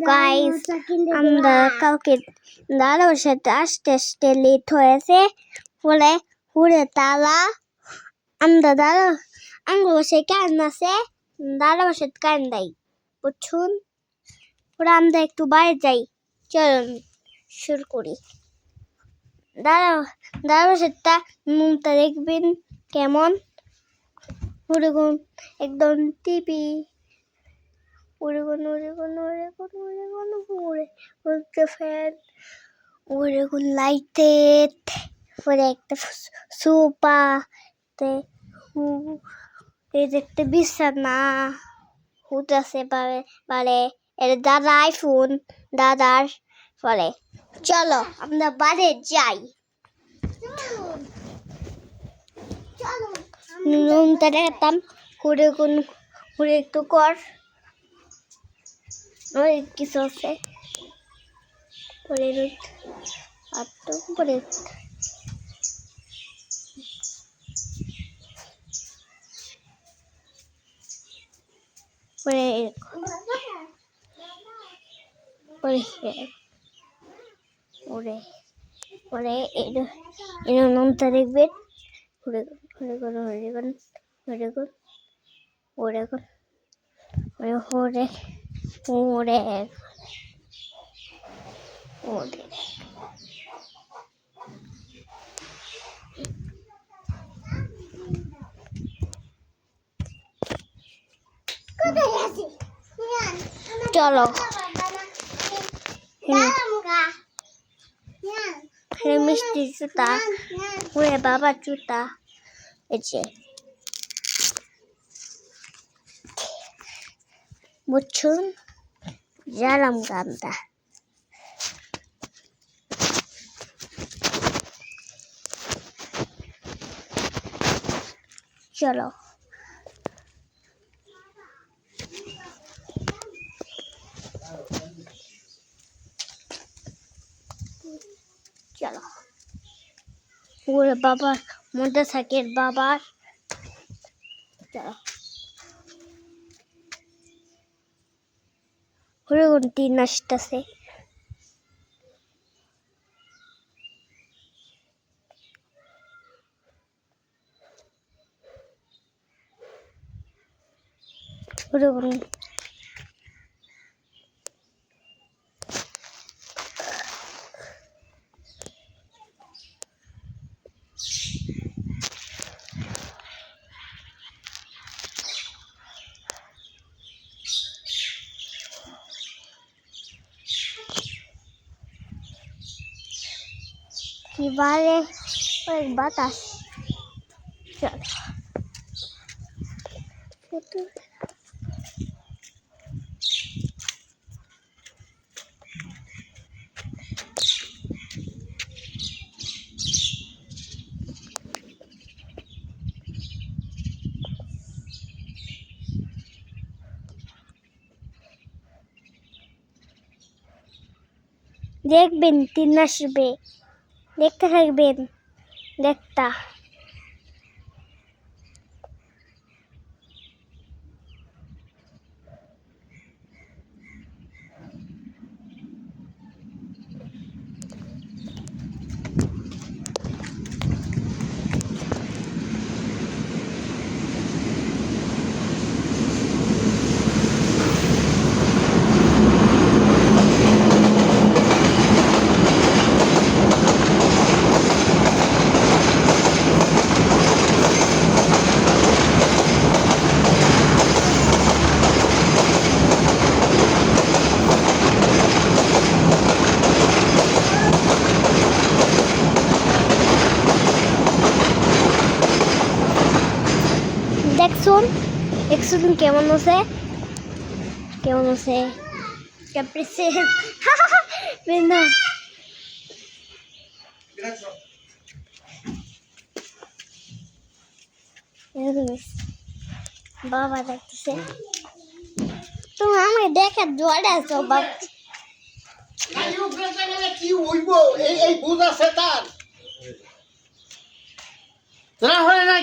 guys আমরা কাউকে দাদার সাথে আসতে আসতে লেট হয়েছে বলে হুড়ে তালা আমরা দাদা আঙ্গুর বসে কারেন্ট আছে দাদা বসে কারেন্ট দেয় বুঝছুন ওরা আমরা একটু বাইরে যাই চলুন শুরু করি দাদা বসেটা মুখটা দেখবেন কেমন হুড়েগুন একদম টিপি উড়েগুন ফ্যান উড়েগুন লাইটেড পরে একটা সোফা এই দেখতে বিছানা হুটাছে পারে এর দাদা আইফোন দাদার বলে চলো আমরা বাইরে যাই নুনটা দেখতাম হুড়ে একটু কর অনেক কিছু আছে পরে পরে পরে পরে এর নামটা দেখবেন চলো মিষ্টি জুতা ওরে বাবা জুতা এসে বুঝছুন জালাম গামটা চলো চলো ওরে বাবার মধ্যে থাকে বাবার চলো ওরে কোনটি নাচতেছে ওরে কি বারে অনেক বাতাস চলো দেখবেন তিন আসবে দেখতে থাকবেন দেখতা দেখছুন কেমন আছে ক্যাপ্রিসে না বাবা দেখতেছে তুমি আমি দেখে জোয়ারে আছো বাবা কি হইব এই বুঝ আছে তার না হয় না